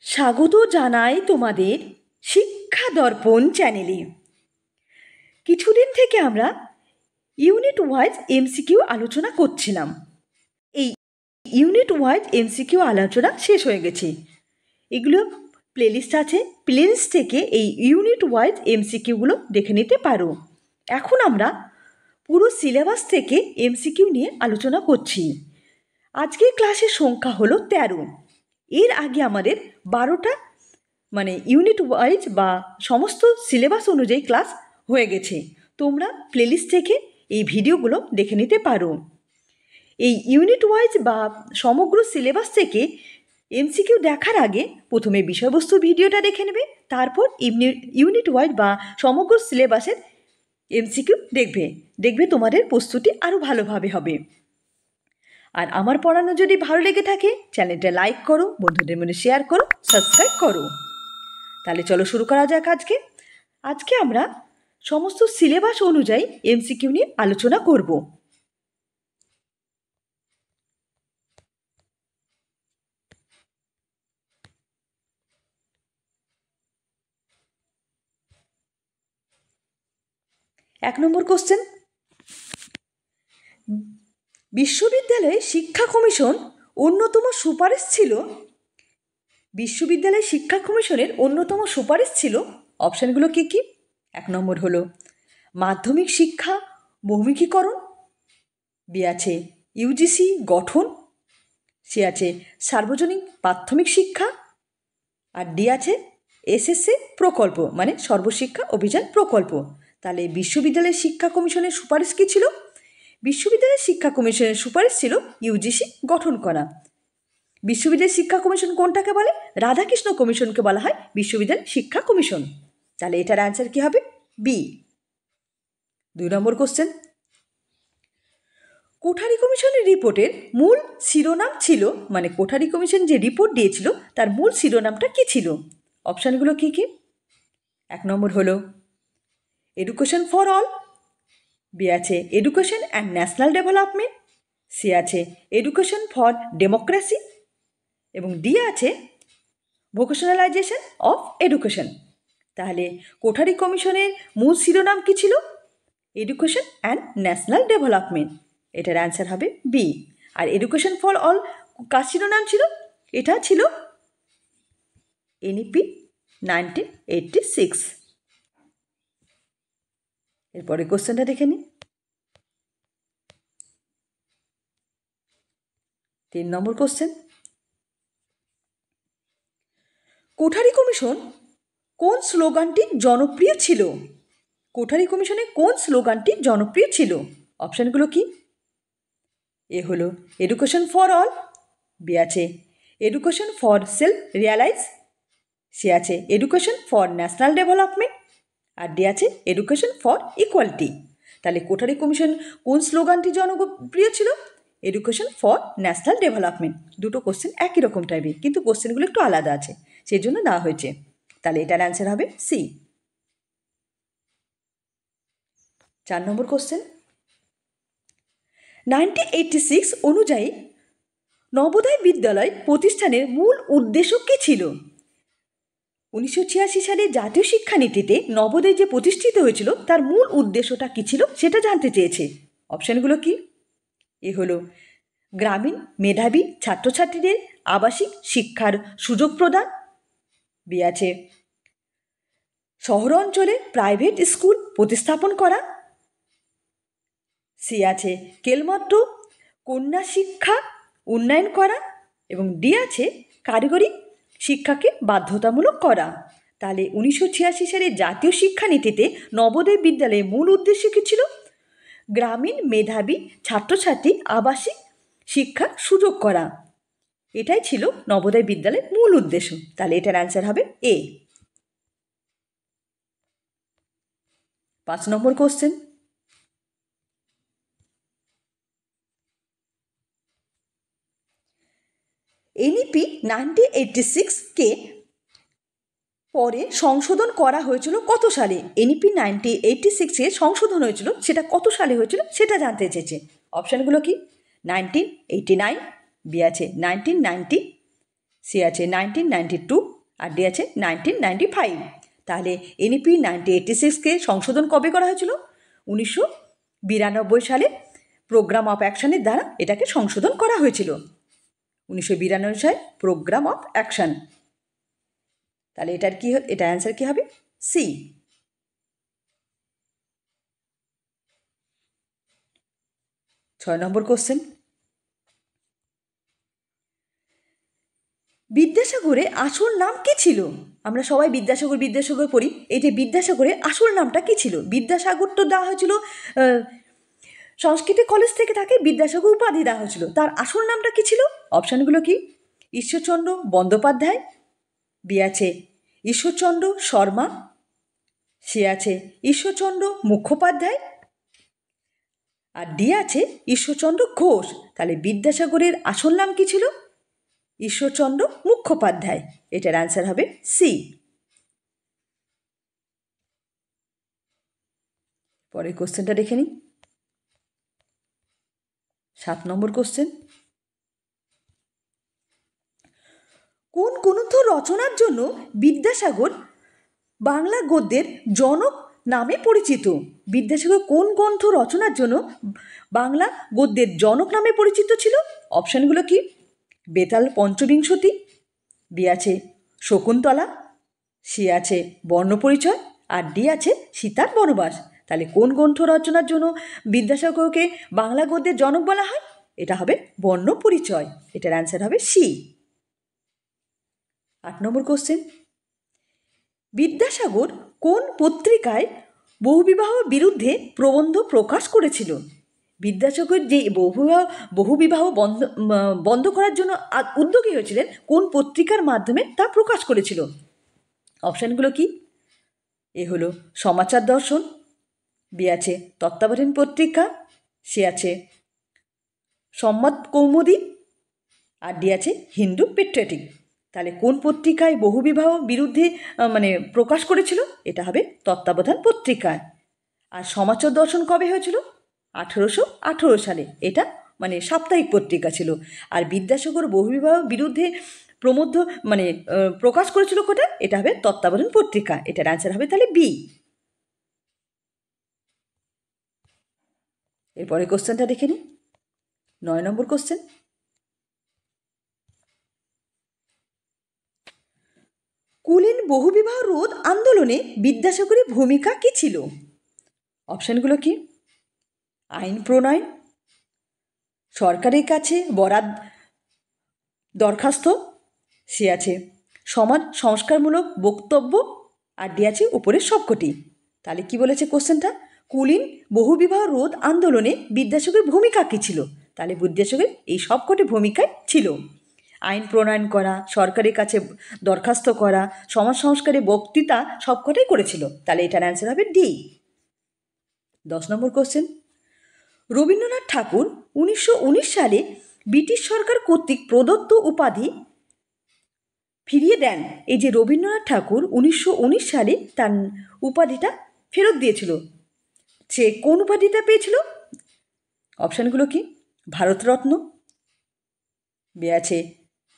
স্বাগত জানাই তোমাদের শিক্ষা দর্পণ চ্যানেলে। কিছুদিন থেকে আমরা ইউনিট ওয়াইজ এমসিকিউ আলোচনা করছিলাম। এই ইউনিট ওয়াইজ এমসিকিউ আলোচনা শেষ হয়ে গেছে। এগুলো প্লেলিস্ট আছে, প্লেলিস্ট থেকে এই ইউনিট ওয়াইজ এমসিকিউগুলো দেখে নিতে পারো। এখন আমরা পুরো সিলেবাস থেকে এমসিকিউ নিয়ে আলোচনা করছি। আজকের ক্লাসের সংখ্যা হলো 13। এর আগে আমাদের 12টা ইউনিট ওয়াইজ বা সমস্ত সিলেবাস অনুযায়ী ক্লাস হয়ে গেছে। তোমরা প্লেলিস্ট থেকে এই ভিডিওগুলো দেখে নিতে পারো। এই ইউনিট ওয়াইজ বা সমগ্র সিলেবাস থেকে এমসিকিউ দেখার আগে প্রথমে বিষয়বস্তু ভিডিওটা দেখে নেবে, তারপর ইউনিট ওয়াইজ বা সমগ্র সিলেবাসের এমসিকিউ দেখবে তোমাদের প্রস্তুতি আরও ভালোভাবে হবে। আর আমার পড়ানো যদি ভালো লেগে থাকে চ্যানেলটা লাইক করো, বন্ধুদের মধ্যে শেয়ার করো, সাবস্ক্রাইব করো। তাহলে চলো শুরু করা যাক। আজকে আমরা সমস্ত সিলেবাস অনুযায়ী এমসিকিউ নিয়ে আলোচনা করব। এক নম্বর কোশ্চেন, বিশ্ববিদ্যালয় শিক্ষা কমিশন অন্যতম সুপারিশ ছিল। বিশ্ববিদ্যালয় শিক্ষা কমিশনের অন্যতম সুপারিশ ছিল, অপশানগুলো কী কী? এক নম্বর হলো মাধ্যমিক শিক্ষা বহুমুখীকরণ, বি আছে ইউজিসি গঠন, সি আছে সার্বজনীন প্রাথমিক শিক্ষা, আর ডি আছে এসএসসি প্রকল্প মানে সর্বশিক্ষা অভিযান প্রকল্প। তাহলে বিশ্ববিদ্যালয় শিক্ষা কমিশনের সুপারিশ কী ছিল? বিশ্ববিদ্যালয় শিক্ষা কমিশনের সুপারিশ ছিল ইউজিসি গঠন করা। বিশ্ববিদ্যালয় শিক্ষা কমিশন কোনটাকে বলে? রাধাকৃষ্ণ কমিশনকে বলা হয় বিশ্ববিদ্যালয় শিক্ষা কমিশন। তাহলে এটার অ্যান্সার কী হবে? বি। 2 নম্বর কোশ্চেন, কোঠারি কমিশনের রিপোর্টের মূল শিরোনাম ছিল, কোঠারি কমিশন যে রিপোর্ট দিয়েছিল তার মূল শিরোনামটা কী ছিল? অপশানগুলো কী কী? এক নম্বর হলো এডুকেশন ফর অল, বি আছে education and national development, C আছে এডুকেশন ফর ডেমোক্রেসি, এবং ডি আছে ভোকেশনালাইজেশন অফ এডুকেশন। তাহলে কোঠারি কমিশনের মূল শিরোনাম কী ছিল? Education and national development. এটার অ্যান্সার হবে বি। আর এডুকেশন ফর অল কার শিরোনাম ছিল? এটা ছিল এনইপি 1986। এরপরে কোশ্চেনটা দেখে নিই। 3 নম্বর কোশ্চেন, কোঠারি কমিশন কোন স্লোগানটি জনপ্রিয় ছিল? কোঠারি কমিশনের কোন স্লোগানটি জনপ্রিয় ছিল? অপশানগুলো কি? এ হলো এডুকেশন ফর অল, বি আছে education for self realise, C আছে এডুকেশন ফর ন্যাশনাল ডেভেলপমেন্ট, আর ডি আছে এডুকেশন ফর ইকুয়ালিটি। তাহলে কোঠারি কমিশন কোন স্লোগানটি জনপ্রিয় ছিল? Education for national development. দুটো কোশ্চেন একই রকম টাইপের, কিন্তু কোশ্চেনগুলো একটু আলাদা আছে, সেই জন্য দেওয়া হয়েছে। তাহলে এটার অ্যান্সার হবে সি। 4 নম্বর কোশ্চেন, 1986 অনুযায়ী নবোদয় বিদ্যালয় প্রতিষ্ঠানের মূল উদ্দেশ্য কী ছিল? 1986 সালে জাতীয় শিক্ষানীতিতে নবোদয় যে প্রতিষ্ঠিত হয়েছিল তার মূল উদ্দেশ্যটা কী ছিল সেটা জানতে চেয়েছে। অপশানগুলো কি? এ হলো গ্রামীণ মেধাবী ছাত্রছাত্রীদের আবাসিক শিক্ষার সুযোগ প্রদান, বি আছে শহর অঞ্চলে প্রাইভেট স্কুল প্রতিস্থাপন করা, সি আছে কেবলমাত্র কন্যা শিক্ষা উন্নয়ন করা, এবং ডি আছে কারিগরি শিক্ষাকে বাধ্যতামূলক করা। তাহলে 1986 সালে জাতীয় শিক্ষানীতিতে নবোদয় বিদ্যালয়ের মূল উদ্দেশ্য কী ছিল? গ্রামীণ মেধাবী ছাত্রছাত্রী আবাসিক শিক্ষার সুযোগ করা। এটাই ছিল নবোদয় বিদ্যালয়ের মূল উদ্দেশ্য। তাহলে এটার অ্যান্সার হবে এ। 5 নম্বর কোশ্চেন, এনইপি 1986-কে পরে সংশোধন করা হয়েছিল কত সালে? এনইপি 1986-এ সংশোধন হয়েছিল, সেটা কত সালে হয়েছিল সেটা জানতে চেয়েছে। অপশানগুলো কি? 1989, বি আছে 1990, সি আছে 1992, আর ডি আছে 1995। তাহলে এনইপি 1986কে সংশোধন কবে করা হয়েছিল? 1992 সালে প্রোগ্রাম অফ অ্যাকশনের দ্বারা এটাকে সংশোধন করা হয়েছিল। 1992 সালে প্রোগ্রাম অফ অ্যাকশন। তাহলে এটার অ্যান্সার কী হবে? সি। 6 নম্বর কোশ্চেন, বিদ্যাসাগরের আসল নাম কী ছিল? আমরা সবাই বিদ্যাসাগর পড়ি। এই যে বিদ্যাসাগরের আসল নামটা কী ছিল? বিদ্যাসাগর তো দেওয়া হয়েছিল, সংস্কৃত কলেজ থেকে তাকে বিদ্যাসাগর উপাধি দেওয়া হয়েছিল। তার আসল নামটা কী ছিল? অপশানগুলো কি? ঈশ্বরচন্দ্র বন্দ্যোপাধ্যায়, বি আছে ঈশ্বরচন্দ্র শর্মা, সি আছে ঈশ্বরচন্দ্র মুখোপাধ্যায়, আর ডি আছে ঈশ্বরচন্দ্র ঘোষ। তাহলে বিদ্যাসাগরের আসল নাম কী ছিল? ঈশ্বরচন্দ্র মুখোপাধ্যায়। এটার অ্যান্সার হবে সি। পরের কোশ্চেনটা দেখে নিই। 7 নম্বর কোশ্চেন, কোন গ্রন্থ রচনার জন্য বিদ্যাসাগর বাংলা গদ্যের জনক নামে পরিচিত? বিদ্যাসাগর কোন গ্রন্থ রচনার জন্য বাংলা গদ্যের জনক নামে পরিচিত ছিল? অপশানগুলো কি? বেতাল পঞ্চবিংশতি, বি আছে শকুন্তলা, সি আছে বর্ণপরিচয়, আর ডি আছে সীতার বনবাস। তাহলে কোন গ্রন্থ রচনার জন্য বিদ্যাসাগরকে বাংলা গদ্যের জনক বলা হয়? এটা হবে বর্ণপরিচয়। এটার অ্যান্সার হবে সি। 8 নম্বর কোশ্চেন, বিদ্যাসাগর কোন পত্রিকায় বহুবিবাহর বিরুদ্ধে প্রবন্ধ প্রকাশ করেছিল? বিদ্যাসাগর যে বহুবিবাহ বন্ধ করার জন্য উদ্যোগী হয়েছিলেন, কোন পত্রিকার মাধ্যমে তা প্রকাশ করেছিল? অপশানগুলো কি? এ হলো সমাচার দর্শন, বি আছে তত্ত্বাবধান পত্রিকা, সি আছে সম্মত কৌমুদী, আর ডি আছে হিন্দু পেট্রিয়টিক। তাহলে কোন পত্রিকায় বহুবিবাহ বিরুদ্ধে প্রকাশ করেছিল? এটা হবে তত্ত্বাবধান পত্রিকায়। আর সমাচার দর্শন কবে হয়েছিল? 1818 সালে। এটা সাপ্তাহিক পত্রিকা ছিল। আর বিদ্যাসাগর বহুবিবাহ বিরুদ্ধে প্রকাশ করেছিল কোথায়? এটা হবে তত্ত্বাবধান পত্রিকা। এটার অ্যান্সার হবে তাহলে বি। এরপরে কোশ্চেনটা দেখে নিই। 9 নম্বর কোশ্চেন, কুলীন বহুবিবাহ রোধ আন্দোলনে বিদ্যাসাগরের ভূমিকা কী ছিল? অপশানগুলো কি? আইন প্রণয়ন, সরকারের কাছে বরাদ দরখাস্ত, সে আছে সমাজ সংস্কারমূলক বক্তব্য, আর ডি আছে উপরের সবকটি। তাহলে কি বলেছে কোশ্চেনটা? কুলীন বহুবিবাহ রোধ আন্দোলনে বিদ্যাসাগরের ভূমিকা কী ছিল? তাহলে বিদ্যাসাগরের এই সবকটি ভূমিকায় ছিল। আইন প্রণয়ন করা, সরকারের কাছে দরখাস্ত করা, সমাজ সংস্কারে বক্তৃতা সবকটাই করেছিল। তাহলে এটার অ্যান্সার হবে ডি। 10 নম্বর কোশ্চেন, রবীন্দ্রনাথ ঠাকুর 1919 সালে ব্রিটিশ সরকার কর্তৃক প্রদত্ত উপাধি ফিরিয়ে দেন। এই যে রবীন্দ্রনাথ ঠাকুর 1919 সালে তার উপাধিটা ফেরত দিয়েছিল, সে কোন উপাধিটা পেয়েছিল? অপশানগুলো কি? ভারতরত্ন, বি আছে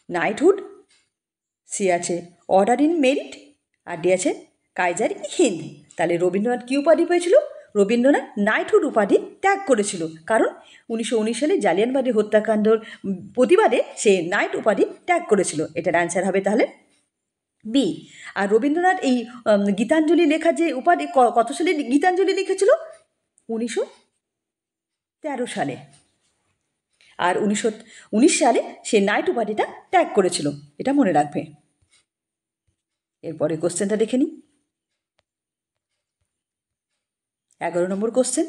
নাইটহুড, সি আছে অর্ডার ইন মেরিট, আর ডি আছে কাইজার ই হিন্দ। তাহলে রবীন্দ্রনাথ কী উপাধি পেয়েছিল? রবীন্দ্রনাথ নাইটহুড উপাধি ত্যাগ করেছিল, কারণ 1919 সালে জালিয়ানবাদী হত্যাকাণ্ডর প্রতিবাদে সে নাইট উপাধি ত্যাগ করেছিল। এটার অ্যান্সার হবে তাহলে বি। আর রবীন্দ্রনাথ এই গীতাঞ্জলি লেখা যে উপাধি, কত সালে গীতাঞ্জলি লিখেছিল? 1913 সালে। আর 1919 সালে সে নাইট উপাধিটা ত্যাগ করেছিল, এটা মনে রাখবে। এরপরে কোশ্চেনটা দেখে নিই। 11 নম্বর কোশ্চেন,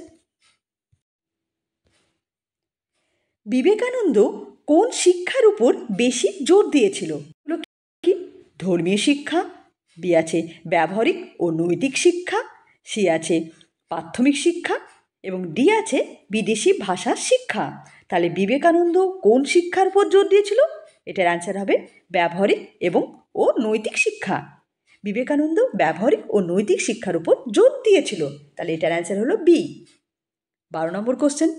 বিবেকানন্দ কোন শিক্ষার উপর বেশি জোর দিয়েছিল? কি? ধর্মীয় শিক্ষা, বি আছে ব্যবহারিক ও নৈতিক শিক্ষা, সি আছে প্রাথমিক শিক্ষা, এবং ডি আছে বিদেশি ভাষার শিক্ষা। তাহলে বিবেকানন্দ কোন শিক্ষার উপর জোর দিয়েছিল? এটার অ্যান্সার হবে ব্যবহারিক ও নৈতিক শিক্ষা। বিবেকানন্দ ব্যবহারিক ও নৈতিক শিক্ষার উপর জোর দিয়েছিল। তাহলে এটার অ্যান্সার হলো বি। 12 নম্বর কোশ্চেন,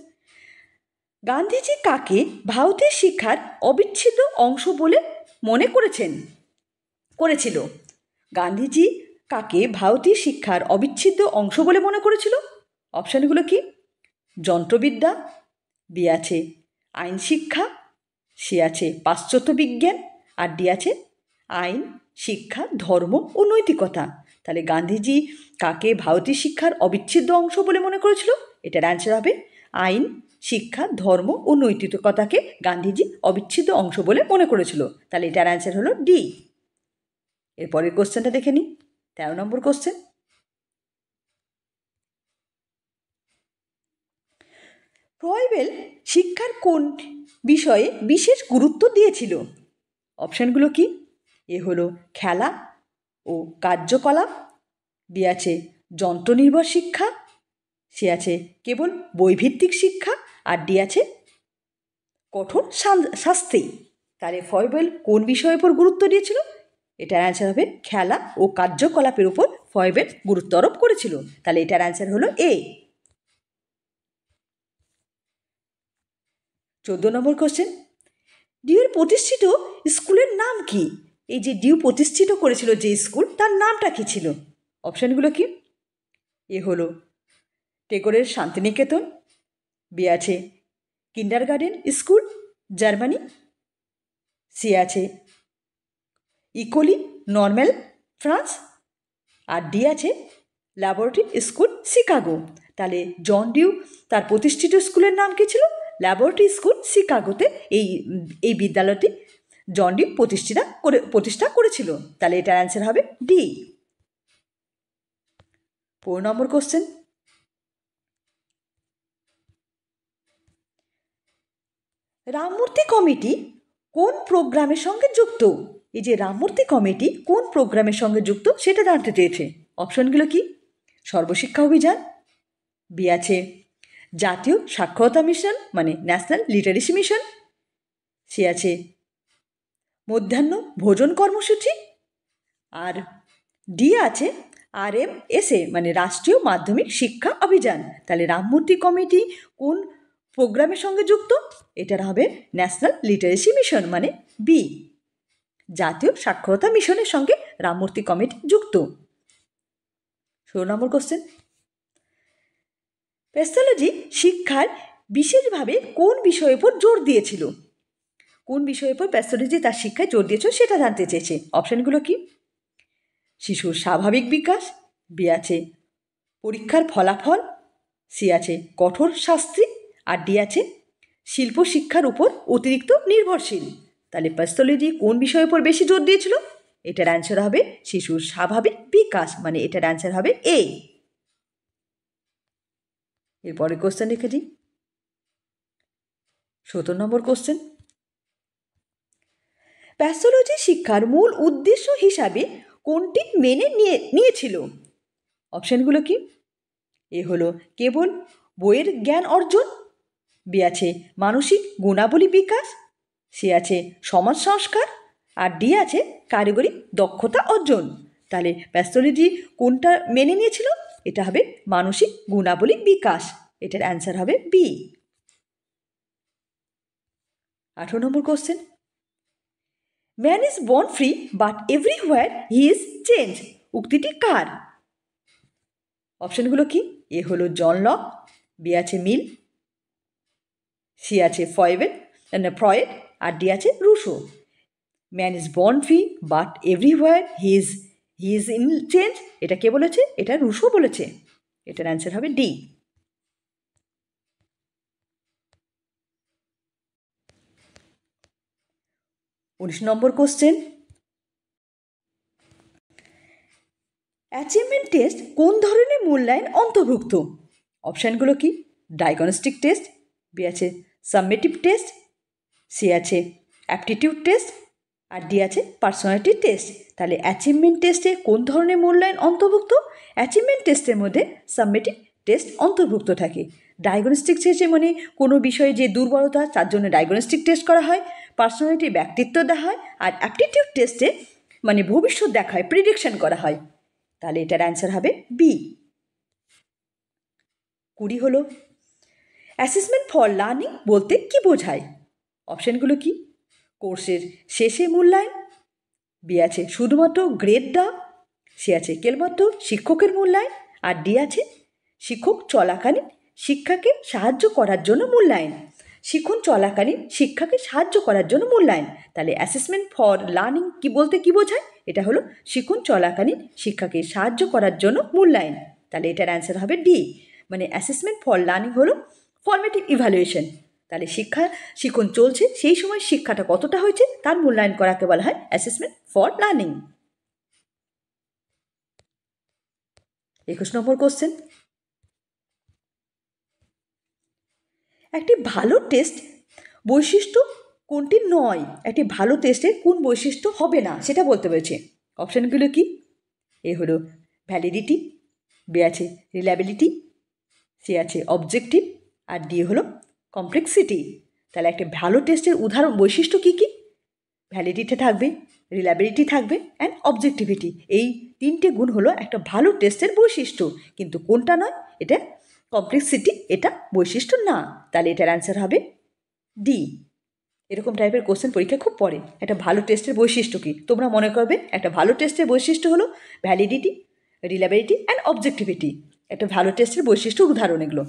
গান্ধীজি কাকে ভারতের শিক্ষার অবিচ্ছেদ্য অংশ বলে মনে করেছেন? করেছিল। গান্ধীজি কাকে ভারতীয় শিক্ষার অবিচ্ছেদ্য অংশ বলে মনে করেছিল? অপশানগুলো কি? যন্ত্রবিদ্যা, বি আছে আইন শিক্ষা, সি আছে পাশ্চাত্য বিজ্ঞান, আর ডি আছে আইন, শিক্ষা, ধর্ম ও নৈতিকতা। তাহলে গান্ধীজি কাকে ভারতীয় শিক্ষার অবিচ্ছেদ্য অংশ বলে মনে করেছিল? এটার অ্যান্সার হবে আইন, শিক্ষা, ধর্ম ও নৈতিকতাকে গান্ধীজি অবিচ্ছেদ্য অংশ বলে মনে করেছিল। তাহলে এটার অ্যান্সার হলো ডি। এরপরের কোশ্চেনটা দেখে নিই, 13 নম্বর কোশ্চেন। ফ্রয়েবেল শিক্ষার কোন বিষয়ে বিশেষ গুরুত্ব দিয়েছিল? অপশানগুলো কি? এ হলো খেলা ও কার্যকলাপ, বি আছে যন্ত্রনির্ভর শিক্ষা, সি আছে কেবল বইভিত্তিক শিক্ষা, আর ডি আছে কঠোর শাস্তি। তাহলে ফ্রয়েবেল কোন বিষয়ের উপর গুরুত্ব দিয়েছিল? এটার অ্যান্সার হবে খেলা ও কার্যকলাপের উপর ফ্রয়েবেল গুরুত্ব আরোপ করেছিল। তাহলে এটার অ্যান্সার হলো এ। 14 নম্বর কোশ্চেন। ডিউর প্রতিষ্ঠিত স্কুলের নাম কি? এই যে ডিউ প্রতিষ্ঠিত করেছিল যে স্কুল, তার নামটা কি ছিল? অপশানগুলো কি? এ হলো টেগোরের শান্তিনিকেতন, বি আছে কিন্ডারগার্টেন স্কুল জার্মানি, সি আছে ইকোলি নর্ম্যাল ফ্রান্স, আর ডি আছে ল্যাবরেটরি স্কুল শিকাগো। তাহলে জন ডিউ তার প্রতিষ্ঠিত স্কুলের নাম কী ছিল? ল্যাবরেটরি স্কুল শিকাগোতে এই বিদ্যালয়টি জন ডিউ প্রতিষ্ঠা করেছিল। তাহলে এটার অ্যান্সার হবে ডি। 4 নম্বর কোশ্চেন। রামমূর্তি কমিটি কোন প্রোগ্রামের সঙ্গে যুক্ত? এই যে রামমূর্তি কমিটি কোন প্রোগ্রামের সঙ্গে যুক্ত সেটা জানতে চেয়েছে। অপশনগুলো কি? সর্বশিক্ষা অভিযান, বি আছে জাতীয় সাক্ষরতা মিশন মানে ন্যাশনাল লিটারেসি মিশন, সি আছে মধ্যাহ্ন ভোজন কর্মসূচি, আর ডি আছে RMSA মানে রাষ্ট্রীয় মাধ্যমিক শিক্ষা অভিযান। তাহলে রামমূর্তি কমিটি কোন প্রোগ্রামের সঙ্গে যুক্ত? এটার হবে ন্যাশনাল লিটারেসি মিশন মানে বি, জাতীয় সাক্ষরতা মিশনের সঙ্গে রামমূর্তি কমিটি যুক্ত। 16 নম্বর কোশ্চেন। পেথোলজি শিক্ষার বিশেষভাবে কোন বিষয়ের উপর জোর দিয়েছিল? কোন বিষয়ের উপর পেথোলজি তার শিক্ষায় জোর দিয়েছিল সেটা জানতে চেয়েছে। অপশানগুলো কি? শিশুর স্বাভাবিক বিকাশ, বি আছে পরীক্ষার ফলাফল, সি আছে কঠোর শাস্তি, আর ডি আছে শিল্প শিক্ষার উপর অতিরিক্ত নির্ভরশীল। তাহলে প্যাথোলজি কোন বিষয়ের উপর বেশি জোর দিয়েছিল? এটার অ্যান্সার হবে শিশুর স্বাভাবিক বিকাশ মানে এটার অ্যান্সার হবে এ। এরপরে কোশ্চেন লিখেছি 17 নম্বর কোশ্চেন। প্যাথোলজি শিক্ষার মূল উদ্দেশ্য হিসাবে কোনটি মেনে নিয়েছিল? অপশানগুলো কি? এ হলো কেবল বইয়ের জ্ঞান অর্জন, বি আছে মানসিক গুণাবলী বিকাশ, সি আছে সমাজ সংস্কার, আর ডি আছে কারিগরি দক্ষতা অর্জন। তাহলে প্যাথোলজি কোনটা মেনে নিয়েছিল? এটা হবে মানসিক গুণাবলী বিকাশ। এটার অ্যান্সার হবে বি। 18 নম্বর question. Man is born free but everywhere he is change উক্তিটি কার? অপশানগুলো কি? এ হলো জন লক, বি আছে মিল, সি আছে ফ্রয়েড, আর ডি আছে Rousseau. Man is born free but everywhere he is in chains, এটা কে বলেছে? এটা রুশো বলেছে। এটার অ্যান্সার হবে ডি। 19 নম্বর কোশ্চেন। অ্যাচিভমেন্ট টেস্ট কোন ধরনের মূল্যায়ন অন্তর্ভুক্ত? অপশানগুলো কি? ডায়াগনস্টিক টেস্ট, বি আছে সাবমেটিভ টেস্ট, সি আছে অ্যাপটিটিউড টেস্ট, আর ডি আছে পার্সোনালিটি টেস্ট। তাহলে অ্যাচিভমেন্ট টেস্টে কোন ধরনের মূল্যায়ন অন্তর্ভুক্ত? অ্যাচিভমেন্ট টেস্টের মধ্যে সাবমেটিভ টেস্ট অন্তর্ভুক্ত থাকে। ডায়াগনস্টিক টেস্টে মানে কোনো বিষয়ে যে দুর্বলতা তার জন্য ডায়াগনস্টিক টেস্ট করা হয়, পার্সোনালিটি ব্যক্তিত্ব দেখা হয়, আর অ্যাপটিটিউড টেস্টে মানে ভবিষ্যৎ দেখা হয়, প্রিডিকশন করা হয়। তাহলে এটার অ্যান্সার হবে বি। 20 হলো অ্যাসেসমেন্ট ফর লার্নিং বলতে কি বোঝায়? অপশানগুলো কি? কোর্সের শেষে মূল্যায়ন, বি আছে শুধুমাত্র গ্রেড দেওয়া, সি আছে কেবলমাত্র শিক্ষকের মূল্যায়ন, আর ডি আছে শিক্ষক চলাকালীন শিক্ষাকে সাহায্য করার জন্য মূল্যায়ন। শিক্ষণ চলাকালীন শিক্ষাকে সাহায্য করার জন্য মূল্যায়ন। তাহলে অ্যাসেসমেন্ট ফর লার্নিং কি বলতে কি বোঝায়? এটা হলো শিক্ষণ চলাকালীন শিক্ষাকে সাহায্য করার জন্য মূল্যায়ন। তাহলে এটার অ্যান্সার হবে ডি, মানে অ্যাসেসমেন্ট ফর লার্নিং হলো ফর্মেটিভ ইভ্যালুয়েশন। তাহলে শিক্ষণ চলছে সেই সময় শিক্ষাটা কতটা হয়েছে তার মূল্যায়ন করাকে বলা হয় assessment for learning. 21 number question, একটি ভালো টেস্ট বৈশিষ্ট্য কোনটি নয়? একটি ভালো টেস্টের কোন বৈশিষ্ট্য হবে না সেটা বলতে পেরেছে। অপশানগুলো কি? এ হলো ভ্যালিডিটি, বি আছে রিলায়েবিলিটি, সি আছে অবজেক্টিভ, আর ডি হলো কমপ্লেক্সিটি। তাহলে একটা ভালো টেস্টের উদাহরণ বৈশিষ্ট্য কী কী? ভ্যালিডিটি থাকবে, রিলায়েবিলিটি থাকবে, অ্যান্ড অবজেক্টিভিটি। এই তিনটে গুণ হলো একটা ভালো টেস্টের বৈশিষ্ট্য, কিন্তু কোনটা নয়? এটা কমপ্লেক্সিটি, এটা বৈশিষ্ট্য না। তাহলে এটার অ্যান্সার হবে ডি। এরকম টাইপের কোশ্চেন পরীক্ষা খুব পড়ে। একটা ভালো টেস্টের বৈশিষ্ট্য কী? তোমরা মনে করবে একটা ভালো টেস্টের বৈশিষ্ট্য হলো ভ্যালিডিটি, রিলায়েবিলিটি অ্যান্ড অবজেক্টিভিটি। একটা ভালো টেস্টের বৈশিষ্ট্যর উদাহরণ এগুলো।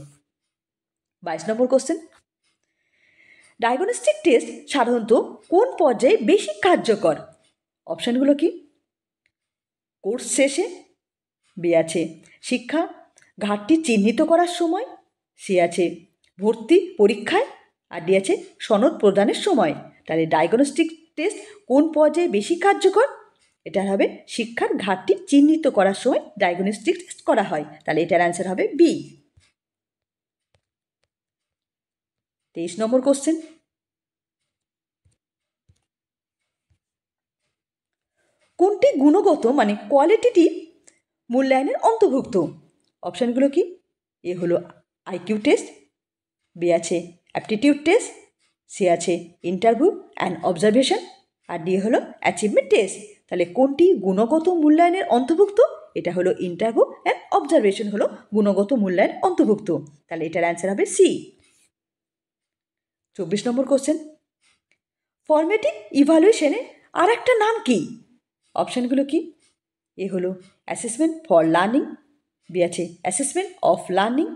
22 নম্বর কোশ্চেন, ডায়াগনস্টিক টেস্ট সাধারণত কোন পর্যায়ে বেশি কার্যকর? অপশানগুলো কি? কোর্স শেষে, বি আছে শিক্ষা ঘাটতি চিহ্নিত করার সময়, সি আছে ভর্তি পরীক্ষায়, আর ডি আছে সনদ প্রদানের সময়। তাহলে ডায়াগনস্টিক টেস্ট কোন পর্যায়ে বেশি কার্যকর? এটা হবে শিক্ষার ঘাটতি চিহ্নিত করার সময় ডায়াগনস্টিক টেস্ট করা হয়। তাহলে এটার অ্যান্সার হবে বি। 23 নম্বর কোশ্চেন, কোনটি গুণগত মানে কোয়ালিটেটিভ মূল্যায়নের অন্তর্ভুক্ত? অপশানগুলো কি? এ হলো আইকিউ টেস্ট, বি আছে অ্যাপটিটিউড টেস্ট, সি আছে ইন্টারভিউ অ্যান্ড অবজারভেশন, আর ডি হলো অ্যাচিভমেন্ট টেস্ট। তাহলে কোনটি গুণগত মূল্যায়নের অন্তর্ভুক্ত? এটা হলো ইন্টারভিউ অ্যান্ড অবজারভেশন হলো গুণগত মূল্যায়ন অন্তর্ভুক্ত। তাহলে এটার অ্যান্সার হবে সি। 24 নম্বর কোশ্চেন, ফর্মেটিভ ইভ্যালুয়েশনের আর একটা নাম কি? অপশানগুলো কি? এ হলো অ্যাসেসমেন্ট ফর লার্নিং, বি আছে অ্যাসেসমেন্ট অফ লার্নিং,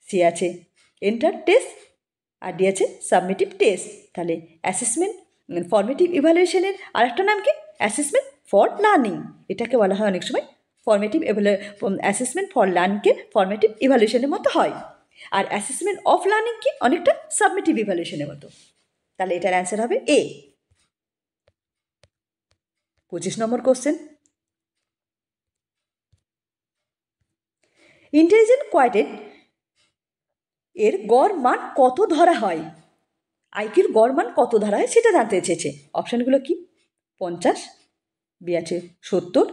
সি আছে এন্টার টেস্ট, আর ডি আছে সাবমিটিভ টেস্ট। তাহলে অ্যাসেসমেন্ট ফর্মেটিভ ইভ্যালুয়েশনের আরেকটা নাম কি? Assessment for learning. এটাকে বলা হয় অনেক সময় ফর্মেটিভ অ্যাসেসমেন্ট ফর লার্নিংকে ফর্মেটিভ ইভ্যালুয়েশনের মতো হয়, আর অ্যাসেসমেন্ট অফ লার্নিং কি অনেকটা সাবমিটিভ ইভ্যালুয়েশনের মতো। তাহলে এটার অ্যান্সার হবে এ। 25 নম্বর কোশ্চেন, ইন্টেলিজেন্ট কোয়ার্টেট এর গড় মান কত ধরা হয়? আইকিউর গড় মান কত ধরা হয় সেটা জানতে চেয়েছে। অপশানগুলো কি? 50, বি আছে 70,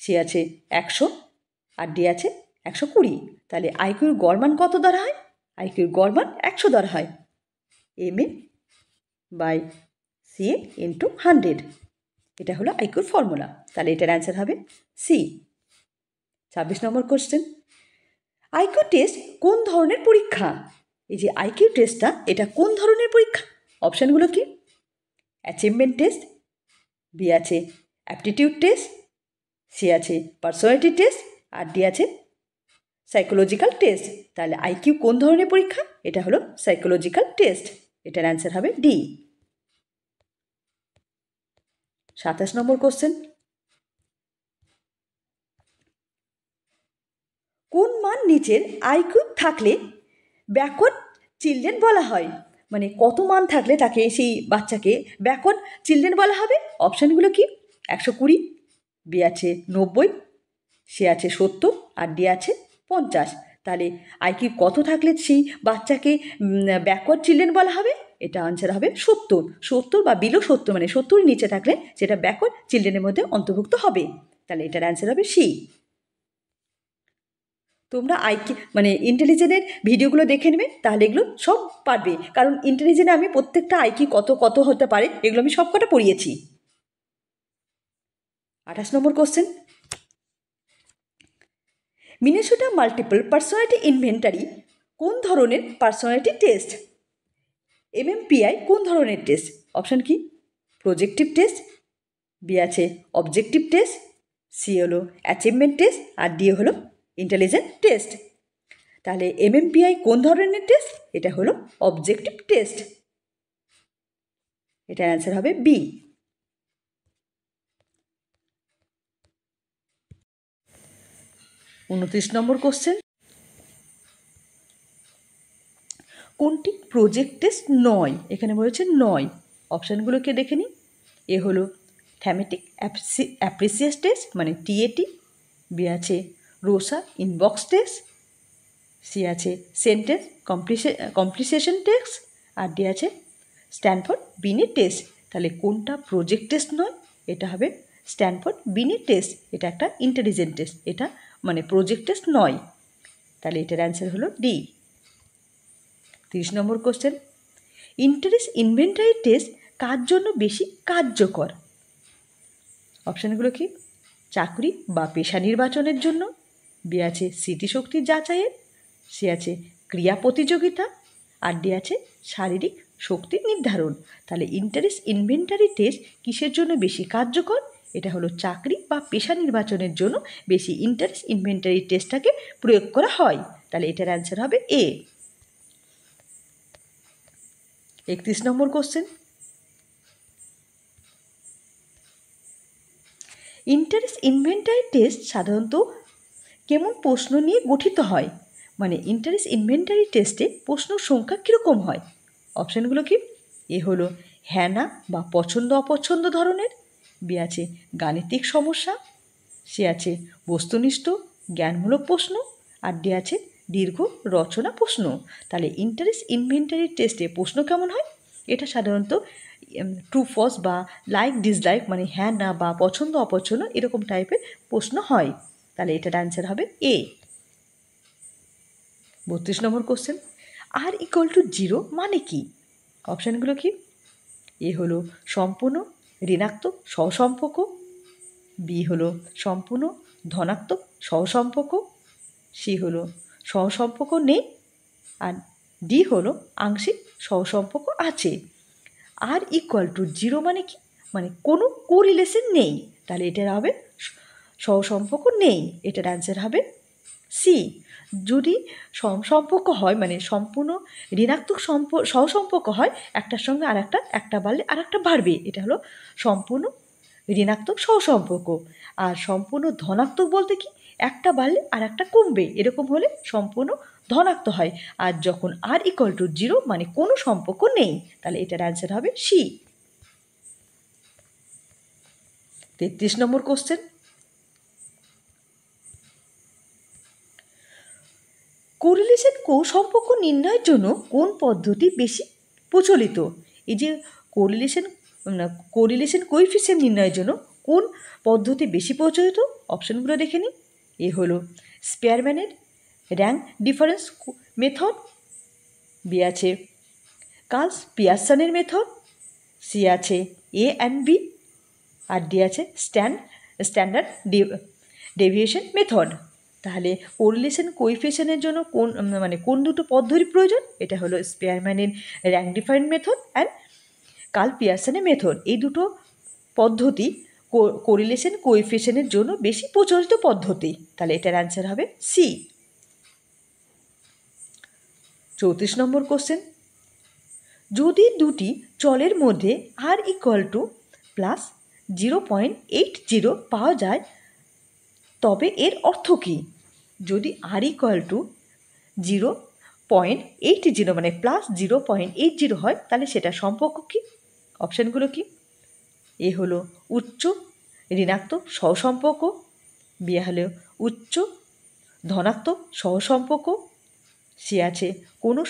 সি আছে 100, আর ডি আছে 120। তাহলে আইকিউর গড় মান কত ধরা হয়? আইকিউর গড় মান 100 ধরা হয়, M A by C A into 100। এটা হলো আইকিউর ফর্মুলা। তাহলে এটার অ্যান্সার হবে সি। 26 নম্বর কোশ্চেন, আইকিউ টেস্ট কোন ধরনের পরীক্ষা? এই যে আইকিউ টেস্টটা এটা কোন ধরনের পরীক্ষা? অপশানগুলো কি? অ্যাচিভমেন্ট টেস্ট, বি আছে অ্যাপটিটিউড টেস্ট, সি আছে পার্সোনালিটি টেস্ট, আর ডি আছে সাইকোলজিক্যাল টেস্ট। তাহলে আইকিউ কোন ধরনের পরীক্ষা? এটা হলো সাইকোলজিক্যাল টেস্ট। এটার অ্যান্সার হবে ডি। 27 নম্বর কোশ্চেন, কোন মান নিচের আইকিউ থাকলে ব্যাকওয়ার্ড চিলড্রেন বলা হয়? মানে কত মান থাকলে তাকে সেই বাচ্চাকে ব্যাকওয়ার্ড চিলড্রেন বলা হবে? অপশানগুলো কি? 120, বি আছে 90, সি আছে 70, আর ডি আছে 50। তাহলে আইকিউ কত থাকলে সেই বাচ্চাকে ব্যাকওয়ার্ড চিলড্রেন বলা হবে? এটা আনসার হবে 70। 70 বা বিলো 70 মানে 70-এর নিচে থাকলে সেটা ব্যাকওয়ার্ড চিলড্রেনের মধ্যে অন্তর্ভুক্ত হবে। তাহলে এটার অ্যান্সার হবে সি। তোমরা মানে ইন্টেলিজেন্টের ভিডিওগুলো দেখে নেবে, তাহলে এগুলো সব পারবে। কারণ ইন্টেলিজেন্টে আমি প্রত্যেকটা আইকিউ কত কত হতে পারে এগুলো আমি সব কটা পড়িয়েছি। 28 নম্বর question, Minnesota multiple personality inventory কোন ধরনের পার্সোনালিটি টেস্ট? এমএমপিআই কোন ধরনের টেস্ট? অপশান কি? প্রজেক্টিভ টেস্ট, বি আছে অবজেক্টিভ টেস্ট, সি হলো অ্যাচিভমেন্ট টেস্ট, আর ডি হলো ইন্টেলিজেন্ট টেস্ট। তাহলে এমএমপিআই কোন ধরনের টেস্ট? এটা হলো অবজেক্টিভ টেস্ট। এটার অ্যান্সার হবে বি। 29 নম্বর কোশ্চেন, কোনটি প্রজেক্ট টেস্ট নয়? এখানে বলেছে নয়। অপশানগুলোকে দেখে নিই। এ হলো থ্যামেটিক অ্যাপ্রিসিয়েস টেস্ট মানে টিএটি, বি আছে রোসা ইনবক্স টেস্ট, সি আছে সেন্টেন্স কমপ্লিসেশন টেস্ট, আর ডি আছে স্ট্যানফোর্ড বিনি টেস্ট। তাহলে কোনটা প্রজেক্ট টেস্ট নয়? এটা হবে স্ট্যানফোর্ড বিনি টেস্ট। এটা একটা ইন্টেলিজেন্ট টেস্ট, এটা মানে প্রজেক্ট টেস্ট নয়। তাহলে এটার অ্যান্সার হলো ডি। 30 নম্বর কোশ্চেন, ইন্টারেস্ট ইনভেন্টারি টেস্ট কার জন্য বেশি কার্যকর? অপশানগুলো কি? চাকরি বা পেশা নির্বাচনের জন্য, বি আছে স্মৃতিশক্তির যাচাইয়ের, সি আছে ক্রিয়া প্রতিযোগিতা, আর ডি আছে শারীরিক শক্তি নির্ধারণ। তাহলে ইন্টারেস্ট ইনভেন্টারি টেস্ট কিসের জন্য বেশি কার্যকর? এটা হলো চাকরি বা পেশা নির্বাচনের জন্য বেশি ইন্টারেস্ট ইনভেন্টারি টেস্টটাকে প্রয়োগ করা হয়। তাহলে এটার অ্যান্সার হবে এ। 31 নম্বর কোশ্চেন, ইন্টারেস্ট ইনভেন্টারি টেস্ট সাধারণত কেমন প্রশ্ন নিয়ে গঠিত হয়? মানে ইন্টারেস্ট ইনভেন্টারি টেস্টে প্রশ্ন সংখ্যা কীরকম হয়? অপশানগুলো কি? এ হলো হ্যাঁ না বা পছন্দ অপছন্দ ধরনের, বি আছে গাণিতিক সমস্যা, সি আছে বস্তুনিষ্ঠ জ্ঞানমূলক প্রশ্ন, আর ডি আছে দীর্ঘ রচনা প্রশ্ন। তাহলে ইন্টারেস্ট ইনভেন্টারি টেস্টে প্রশ্ন কেমন হয়? এটা সাধারণত ট্রু ফলস বা লাইক ডিসলাইক মানে হ্যাঁ না বা পছন্দ অপছন্দ এরকম টাইপের প্রশ্ন হয়। তাহলে এটার অ্যান্সার হবে এ। 32 নম্বর কোশ্চেন, আর ইকুয়াল টু 0 মানে কি? অপশানগুলো কি? এ হলো সম্পূর্ণ ঋণাত্মক সহসম্পর্ক, বি হলো সম্পূর্ণ ধনাত্মক সহসম্পর্ক, সি হলো সহসম্পর্ক নেই, আর ডি হলো আংশিক সহসম্পর্ক আছে। আর ইকুয়াল টু 0 মানে কি? মানে কোনো কোরিলেশন নেই। তাহলে এটার হবে সহসম্পর্ক নেই। এটার অ্যান্সার হবে সি। যদি সমসম্পর্ক হয় মানে সম্পূর্ণ ঋণাত্মক সহসম্পর্ক হয়, একটার সঙ্গে আর একটা বাড়লে আর একটা বাড়বে, এটা হলো সম্পূর্ণ ঋণাত্মক সহসম্পর্ক। আর সম্পূর্ণ ধনাত্মক বলতে কি? একটা বাড়লে আর একটা কমবে, এরকম হলে সম্পূর্ণ ধনাত্মক হয়। আর যখন আর ইকুয়াল টু 0 মানে কোনো সম্পর্ক নেই। তাহলে এটার অ্যান্সার হবে সি। 33 নম্বর কোশ্চেন, কোরিলেশন সম্পর্ক নির্ণয়ের জন্য কোন পদ্ধতি বেশি প্রচলিত? এই যে কোরিলেশন কোএফিসিয়েন্ট নির্ণয়ের জন্য কোন পদ্ধতি বেশি প্রচলিত? অপশানগুলো দেখে নিই। এ হলো স্পেয়ারম্যানের র্যাঙ্ক ডিফারেন্স মেথড, বি আছে কার্ল পিয়ারসনের মেথড, সি আছে এ অ্যান্ড বি, আর ডি আছে স্ট্যান্ডার্ড ডেভিয়েশন মেথড। তাহলে কোরিলেশন কোএফিসিয়েন্টের জন্য কোন দুটো পদ্ধতি প্রয়োজন? এটা হলো স্পেয়ারম্যানের rank difference method and Karl পিয়ারসনের মেথড। এই দুটো পদ্ধতি কোরিলেশন কোএফিসিয়েন্টের জন্য বেশি প্রচলিত পদ্ধতি। তাহলে এটার অ্যান্সার হবে সি। 34 নম্বর কোশ্চেন, যদি দুটি চলের মধ্যে আর ইকুয়াল টু প্লাস 0.80 পাওয়া যায় তবে এর অর্থ কী? যদি আর ইকুয়াল টু 0.80 মানে প্লাস 0.80 হয় তাহলে সেটা সম্পর্ক কী? অপশানগুলো কি? এ হলো উচ্চ ঋণাত্মক সহসম্পর্ক, বি হলো উচ্চ ধনাত্মক সহসম্পর্ক, সি আছে কোনো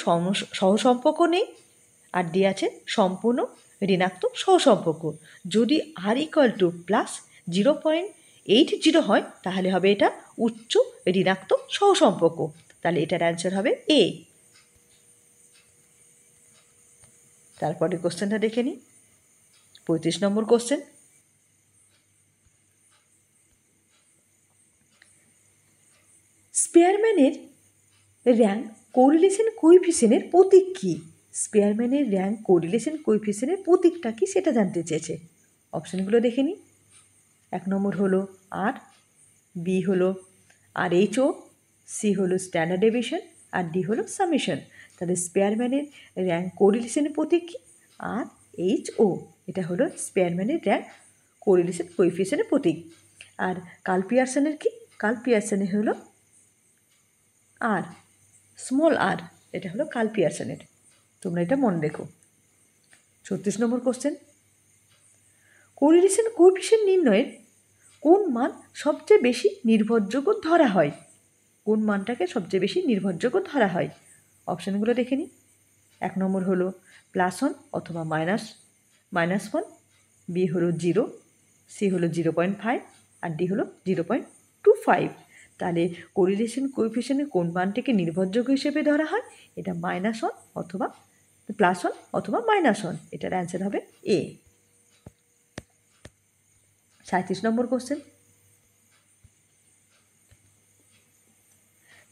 সহসম্পর্ক নেই, আর ডি আছে সম্পূর্ণ ঋণাত্মক সহসম্পর্ক। যদি আর ইকুয়াল টু প্লাস 0.80 হয় তাহলে হবে এটা উচ্চ ঋণাত্মক সহসম্পর্ক। তাহলে এটার অ্যান্সার হবে এ। তারপরে কোশ্চেনটা দেখে নিই। 35 নম্বর কোশ্চেন, স্পেয়ারম্যানের র্যাঙ্ক কোরিলেশন কোএফিসিয়েন্টের প্রতীক কী? স্পেয়ারম্যানের র্যাঙ্ক কোরিলেশন কোএফিসিয়েন্টের প্রতীকটা কি সেটা জানতে চেয়েছে। অপশানগুলো দেখে নিই। এক নম্বর হলো আর, বি হলো RH/O, সি হলো স্ট্যান্ডার্ড ডেভিয়েশন, আর ডি হলো সামেশন। তাহলে স্পেয়ারম্যানের র্যাঙ্ক কোরিলেশনের প্রতীক কি? RH/O, এটা হলো স্পেয়ারম্যানের র্যাঙ্ক কোরিলেশন কোএফিসিয়েন্টের প্রতীক। আর কার্ল পিয়ারসনের কি? কার্ল পিয়ারসনের হলো আর, স্মল আর, এটা হলো কার্ল পিয়ারসনের। তোমরা এটা মনে রেখো। 36 নম্বর কোশ্চেন, কোরিলেশন কোএফিসিয়েন্ট নির্ণয়ের কোন মান সবচেয়ে বেশি নির্ভরযোগ্য ধরা হয়? কোন মানটাকে সবচেয়ে বেশি নির্ভরযোগ্য ধরা হয়? অপশানগুলো দেখে নিই। এক নম্বর হলো +1 অথবা -1, বি হলো 0, সি হলো 0.5, আর ডি হলো 0.25। তাহলে কোরিলেশন কোএফিসিয়েন্টের কোন মানটিকে নির্ভরযোগ্য হিসেবে ধরা হয়? এটা -1 অথবা +1 অথবা -1। এটার অ্যান্সার হবে এ। 37 নম্বর কোশ্চেন,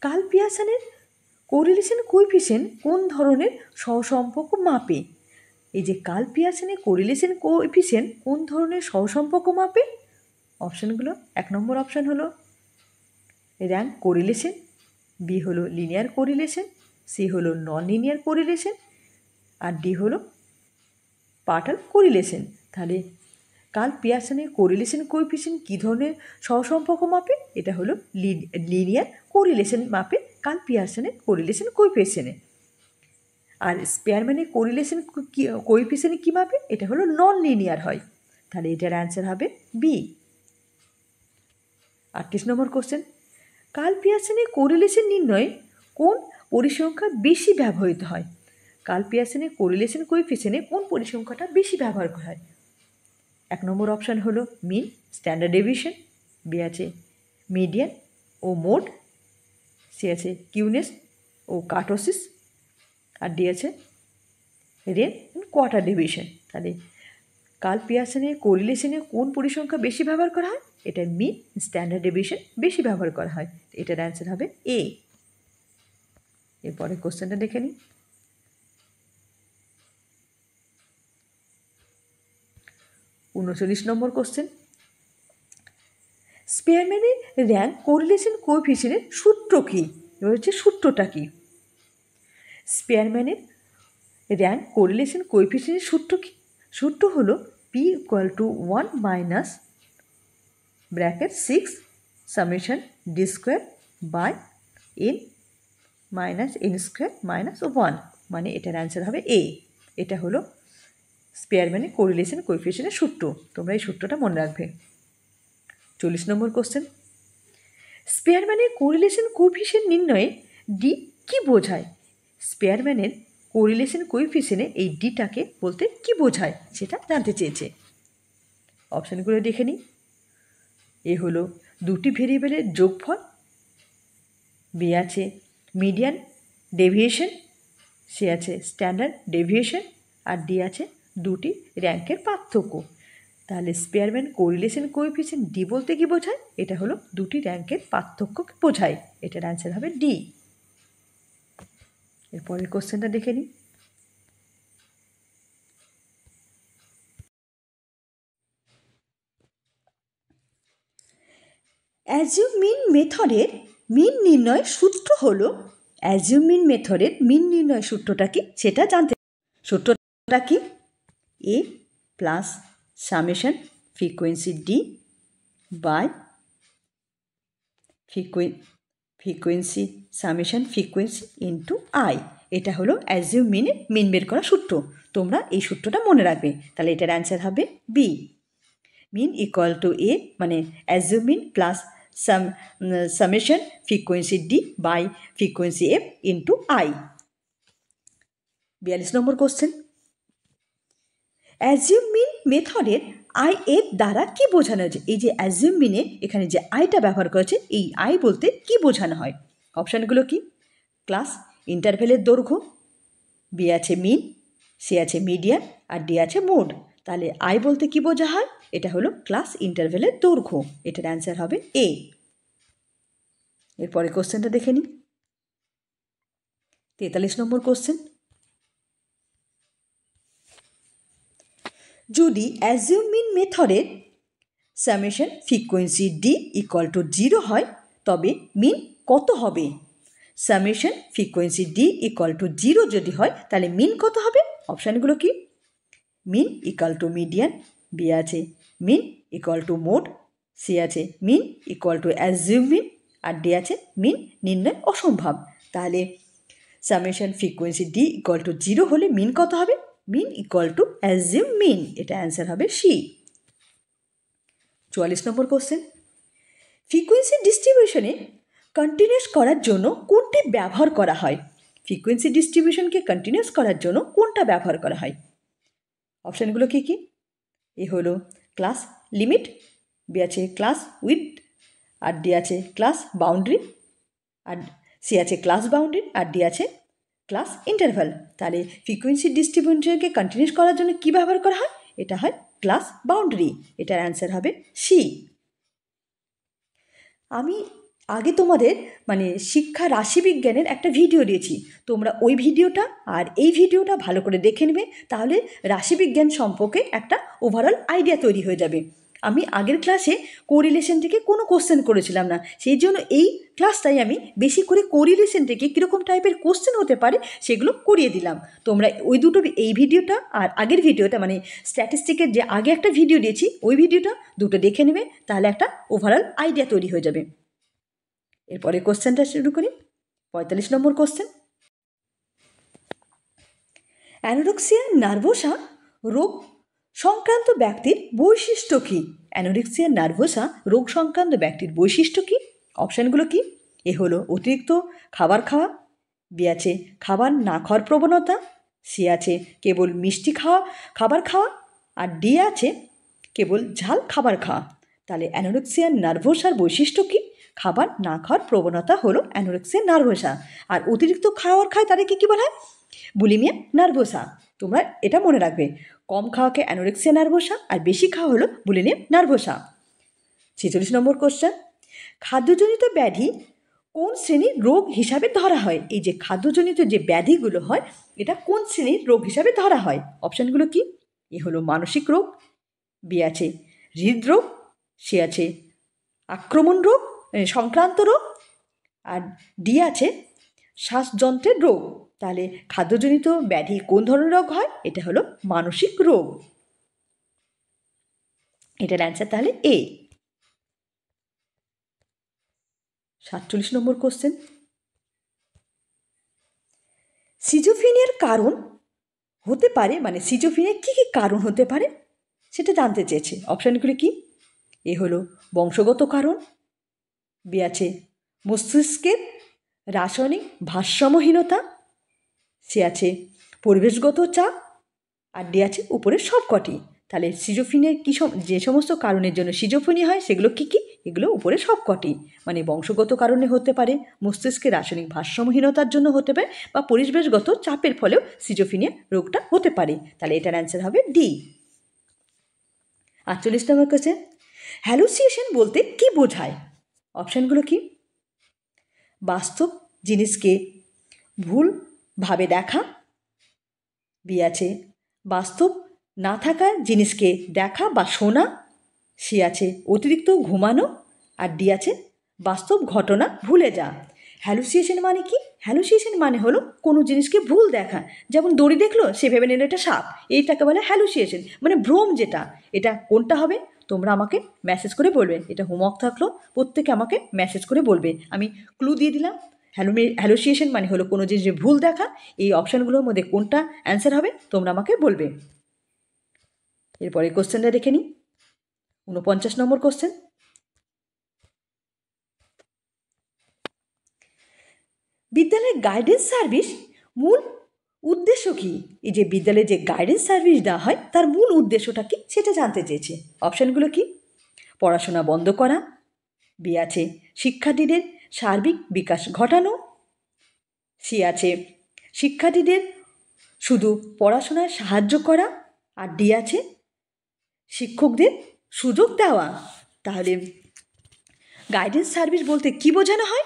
কার্ল পিয়ারসনের কোরিলেশন কোএফিসিয়েন্ট কোন ধরনের সহসম্পর্ক মাপে? এই যে কার্ল পিয়ারসনের কোরিলেশন কোএফিসিয়েন্ট কোন ধরনের সহসম্পর্ক মাপে? অপশানগুলো, এক নম্বর অপশান হলো র্যাঙ্ক কোরিলেশন, বি হলো লিনিয়ার কোরিলেশন, সি হলো নন লিনিয়ার কোরিলেশন, আর ডি হলো পার্টাল কোরিলেশন। তাহলে কার্ল পিয়ারসনের কোরিলেশন কোএফিসিয়েন্ট কী ধরনের সহসম্পর্ক মাপে? এটা হলো লিনিয়ার কোরিলেশন মাপে কার্ল পিয়ারসনের কোরিলেশন কোএফিসিয়েন্টে। আর স্পেয়ারম্যানের কোরিলেশন কোএফিসিয়েন্ট কী মাপে? এটা হলো নন লিনিয়ার হয়। তাহলে এটার অ্যান্সার হবে বি। 38 নম্বর কোশ্চেন, কার্ল পিয়ারসনের কোরিলেশন নির্ণয়ে কোন পরিসংখ্যা বেশি ব্যবহৃত হয়? কার্ল পিয়ারসনের কোরিলেশন কোএফিসিয়েন্টে কোন পরিসংখ্যাটা বেশি ব্যবহার করা হয়? এক নম্বর অপশান হলো মিন, স্ট্যান্ডার্ড ডেভিয়েশন, বি আছে মিডিয়ান ও মোড, সি আছে কিউনেস ও কার্টোসিস, আর ডি আছে রেন কোয়ার্টার ডেভিয়েশন। তাহলে কার্ল পিয়ারসনের কোরিলেশনে কোন পরিসংখ্যা বেশি ব্যবহার করা হয়? এটা মিন, স্ট্যান্ডার্ড ডেভিয়েশন বেশি ব্যবহার করা হয়। এটার অ্যান্সার হবে এ। এরপরে কোশ্চেনটা দেখে নিই। 39 নম্বর কোশ্চেন, স্পেয়ারম্যানের র্যাঙ্ক কোরিলেশন কোএফিসিয়েন্টের সূত্র কী? এবার হচ্ছে সূত্রটা কী? স্পেয়ারম্যানের র্যাঙ্ক কোরিলেশন কোএফিসিয়েন্টের সূত্র কী? সূত্র হলো P = 1 - (6) summation d² by n - n² - 1, মানে এটার অ্যান্সার হবে এ। এটা হলো স্পেয়ারম্যানের কোরিলেশন কোএফিসিয়েন্টের সূত্র। তোমরা এই সূত্রটা মনে রাখবে। 40 নম্বর কোশ্চেন, স্পেয়ারম্যানের কোরিলেশন কোএফিসিয়েন্ট নির্ণয়ে ডি কী বোঝায়? স্পেয়ারম্যানের কোরিলেশন কোএফিসিয়েন্টে এই ডিটাকে বলতে কী বোঝায় সেটা জানতে চেয়েছে। অপশানগুলো দেখে নিই। এ হলো দুটি ভেরিয়েবলের যোগফল, বি আছে মিডিয়ান ডেভিয়েশন, সি আছে স্ট্যান্ডার্ড ডেভিয়েশন, আর ডি আছে দুটি র্যাঙ্কের পার্থক্য। তাহলে স্পেয়ারম্যান কোরিলেশন কোএফিসিয়েন্ট ডি বলতে কী বোঝায়? এটা হলো দুটি র্যাঙ্কের পার্থক্যকে বোঝায়। এটার অ্যান্সার হবে ডি। এরপরের কোশ্চেনটা দেখে নিই। অ্যাজিউম মিন মেথডের মিন নির্ণয়ের সূত্র হলো, অ্যাজিউম মিন মেথডের মিন নির্ণয় সূত্রটা কি সেটা জানতে। সূত্রটা কি? A plus summation frequency D by frequency summation frequency into I. এটা হলো অ্যাজিউম মিনে মিন বের করা সূত্র। তোমরা এই সূত্রটা মনে রাখবে। তাহলে এটার অ্যান্সার হবে বি। মিন = এ, মানে assume mean plus summation frequency D by frequency F into I. 42 নম্বর কোশ্চেন, অ্যাজিউম মিন মেথডের আই এর দ্বারা কি বোঝানো হয়েছে? এই যে অ্যাজিউম মিনে এখানে যে আইটা ব্যবহার করেছে, এই আই বলতে কি বোঝানো হয়? অপশানগুলো কি? ক্লাস ইন্টারভেলের দৈর্ঘ্য, বি আছে মিন, সি আছে মিডিয়ান, আর ডি আছে মোড। তাহলে আই বলতে কি বোঝা হয়? এটা হলো ক্লাস ইন্টারভেলের দৈর্ঘ্য। এটার অ্যান্সার হবে এ। এরপরে কোশ্চেনটা দেখে নিই। 43 নম্বর কোশ্চেন, যদি অ্যাজিউম মিন মেথডের summation frequency D equal to 0 হয় তবে মিন কত হবে? Summation frequency D equal to 0 যদি হয় তাহলে মিন কত হবে? অপশানগুলো কি? Mean equal to median, B আছে mean equal to mode, C আছে mean equal to assume mean, আর ডি আছে মিন নির্ণয় অসম্ভব। তাহলে summation frequency D equal to 0 হলে মিন কত হবে? Mean equal to assume mean, এটা অ্যান্সার হবে সি। 44 নম্বর কোশ্চেন, ফ্রিকোয়েন্সি ডিস্ট্রিবিউশনে কন্টিনিউয়াস করার জন্য কোনটি ব্যবহার করা হয়? ফ্রিকোয়েন্সি ডিস্ট্রিবিউশনকে কন্টিনিউয়াস করার জন্য কোনটা ব্যবহার করা হয়? অপশানগুলো কী কী? এ হলো ক্লাস লিমিট, বি আছে ক্লাস উইথ, আর ডি আছে ক্লাস বাউন্ডারি, আর সি আছে ক্লাস বাউন্ডারি, আর ডি আছে ক্লাস ইন্টারভাল। তাহলে ফ্রিকোয়েন্সি ডিস্ট্রিবিউশনকে কন্টিনিউয়াস করার জন্য কী ব্যবহার করা হয়? এটা হয় ক্লাস বাউন্ডারি, এটার অ্যান্সার হবে সি। আমি আগে তোমাদের শিক্ষা রাশিবিজ্ঞানের একটা ভিডিও দিয়েছি, তোমরা ওই ভিডিওটা আর এই ভিডিওটা ভালো করে দেখে নেবে, তাহলে রাশিবিজ্ঞান সম্পর্কে একটা ওভারঅল আইডিয়া তৈরি হয়ে যাবে। আমি আগের ক্লাসে কোরিলেশন থেকে কোনো কোশ্চেন করেছিলাম না, সেই জন্য এই ক্লাসটাই আমি বেশি করে কোরিলেশন থেকে কীরকম টাইপের কোশ্চেন হতে পারে সেগুলো করিয়ে দিলাম। তোমরা ওই দুটো, এই ভিডিওটা আর আগের ভিডিওটা স্ট্যাটিস্টিকের যে আগে একটা ভিডিও দিয়েছি ওই ভিডিওটা দুটো দেখে নেবে, তাহলে একটা ওভারঅল আইডিয়া তৈরি হয়ে যাবে। এরপরে কোশ্চেনটা শুরু করি। 45 নম্বর কোশ্চেন, অ্যানোরেক্সিয়া নার্ভোসা রোগ সংক্রান্ত ব্যক্তির বৈশিষ্ট্য কী? অ্যানোরেক্সিয়া নার্ভোসা রোগ সংক্রান্ত ব্যক্তির বৈশিষ্ট্য কী? অপশানগুলো কি? এ হলো অতিরিক্ত খাবার খাওয়া, বি আছে খাবার না খাওয়ার প্রবণতা, সি আছে কেবল মিষ্টি খাবার খাওয়া, আর ডি আছে কেবল ঝাল খাবার খাওয়া। তাহলে অ্যানোরেক্সিয়া নার্ভোসার বৈশিষ্ট্য কী? খাবার না খাওয়ার প্রবণতা হলো অ্যানোরেক্সিয়া নার্ভোসা, আর অতিরিক্ত খাওয়ার খায় তাদেরকে কী বলা হয়? Bulimia nervosa. তোমরা এটা মনে রাখবে, কম খাওয়াকে অ্যানোরেক্সিয়া নার্ভোসা আর বেশি খাওয়া হলো বুলিমিয়া নার্ভোসা। 46 নম্বর কোশ্চেন, খাদ্যজনিত ব্যাধি কোন শ্রেণীর রোগ হিসাবে ধরা হয়? এই যে খাদ্যজনিত যে ব্যাধিগুলো হয় এটা কোন শ্রেণীর রোগ হিসাবে ধরা হয়? অপশানগুলো কি? এ হলো মানসিক রোগ, বি আছে হৃদরোগ, সি আছে আক্রমণ রোগ সংক্রান্ত রোগ, আর ডি আছে শ্বাসযন্ত্রের রোগ। তাহলে খাদ্যজনিত ব্যাধি কোন ধরনের রোগ হয়? এটা হলো মানসিক রোগ, এটার অ্যান্সার তাহলে এ। 47 নম্বর কোশ্চেন, সিজোফ্রেনিয়ার কারণ হতে পারে, সিজোফ্রেনিয়ার কী কী কারণ হতে পারে সেটা জানতে চেয়েছে। অপশানগুলি কি? এ হলো বংশগত কারণ, বি আছে মস্তিষ্কের রাসায়নিক ভারসাম্যহীনতা, সি আছে পরিবেশগত চাপ, আর ডি আছে উপরের সবকটি। তাহলে সিজোফ্রেনিয়ার যে সমস্ত কারণের জন্য সিজোফ্রেনিয়া হয় সেগুলো কী কী? এগুলো উপরে সবকটি, বংশগত কারণে হতে পারে, মস্তিষ্কের রাসায়নিক ভারসাম্যহীনতার জন্য হতে পারে, বা পরিবেশগত চাপের ফলেও সিজোফ্রেনিয়া রোগটা হতে পারে। তাহলে এটার অ্যান্সার হবে ডি। 48 নম্বর কোশ্চেন, হ্যালুসিনেশন বলতে কি বোঝায়? অপশানগুলো কি? বাস্তব জিনিসকে ভুলভাবে দেখা, বি আছে বাস্তব না থাকা জিনিসকে দেখা বা শোনা, সি আছে অতিরিক্ত ঘুমানো, আর ডি আছে বাস্তব ঘটনা ভুলে যা। হ্যালুসিনেশন মানে কি? হ্যালুসিনেশন মানে হলো কোনো জিনিসকে ভুল দেখা, যেমন দড়ি দেখলো সে ভেবে নিল এটা সাপ, এইটাকে বলে হ্যালুসিনেশন, ভ্রম যেটা। এটা কোনটা হবে তোমরা আমাকে মেসেজ করে বলবে, এটা হোমওয়ার্ক থাকলো, প্রত্যেকে আমাকে মেসেজ করে বলবে। আমি ক্লু দিয়ে দিলাম, হ্যালুসিনেশন মানে হলো কোনো জিনিসের ভুল দেখা। এই অপশানগুলোর মধ্যে কোনটা অ্যান্সার হবে তোমরা আমাকে বলবে। এরপরে কোশ্চেনটা দেখে নিই। 49 নম্বর কোশ্চেন, বিদ্যালয়ের গাইডেন্স সার্ভিস মূল উদ্দেশ্য কী? এই যে বিদ্যালয়ে যে গাইডেন্স সার্ভিস দেওয়া হয় তার মূল উদ্দেশ্যটা কী সেটা জানতে চেয়েছে। অপশানগুলো কি? পড়াশোনা বন্ধ করা, বি আছে শিক্ষার্থীদের সার্বিক বিকাশ ঘটানো, সি আছে শিক্ষার্থীদের শুধু পড়াশোনায় সাহায্য করা, আর ডি আছে শিক্ষকদের সুযোগ দেওয়া। তাহলে গাইডেন্স সার্ভিস বলতে কি বোঝানো হয়?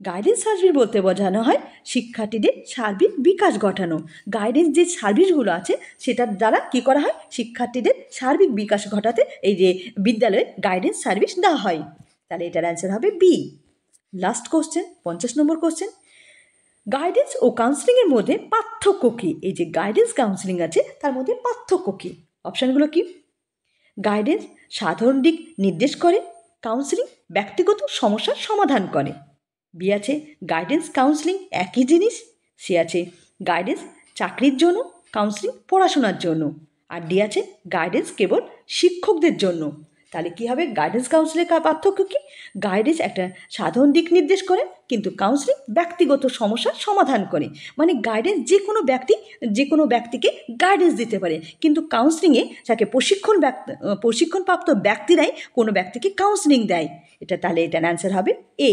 গাইডেন্স সার্ভিস বলতে বোঝানো হয় শিক্ষার্থীদের সার্বিক বিকাশ ঘটানো। গাইডেন্স যে সার্ভিসগুলো আছে সেটার দ্বারা কী করা হয়, শিক্ষার্থীদের সার্বিক বিকাশ ঘটাতে এই যে বিদ্যালয়ে গাইডেন্স সার্ভিস দেওয়া হয়। তাহলে এটার অ্যান্সার হবে বি। লাস্ট কোশ্চেন, 50 নম্বর কোশ্চেন, গাইডেন্স ও কাউন্সিলিংয়ের মধ্যে পার্থক্য কী? এই যে গাইডেন্স কাউন্সিলিং আছে তার মধ্যে পার্থক্য কী? অপশানগুলো কি? গাইডেন্স সাধারণ দিক নির্দেশ করে, কাউন্সিলিং ব্যক্তিগত সমস্যার সমাধান করে। বি আছে গাইডেন্স কাউন্সিলিং একই জিনিস। সি আছে গাইডেন্স চাকরির জন্য, কাউন্সিলিং পড়াশোনার জন্য। আর ডি আছে গাইডেন্স কেবল শিক্ষকদের জন্য। তাহলে কী হবে, গাইডেন্স কাউন্সিলের পার্থক্য কী? গাইডেন্স একটা সাধারণ দিক নির্দেশ করে, কিন্তু কাউন্সিলিং ব্যক্তিগত সমস্যার সমাধান করে। মানে গাইডেন্স যে কোনো ব্যক্তিকে গাইডেন্স দিতে পারে, কিন্তু কাউন্সিলিংয়ে তাকে প্রশিক্ষণপ্রাপ্ত ব্যক্তিরাই কোনো ব্যক্তিকে কাউন্সিলিং দেয়। তাহলে এটার অ্যান্সার হবে এ।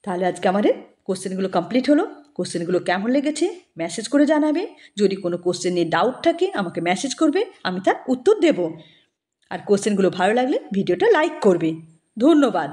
তাহলে আজকে আমাদের কোশ্চেনগুলো কমপ্লিট হলো। কোশ্চেনগুলো কেমন লেগেছে মেসেজ করে জানাবে। যদি কোনো কোশ্চেন নিয়ে ডাউট থাকে আমাকে মেসেজ করবে, আমি তার উত্তর দেব। আর কোশ্চেনগুলো ভালো লাগলে ভিডিওটা লাইক করবে। ধন্যবাদ।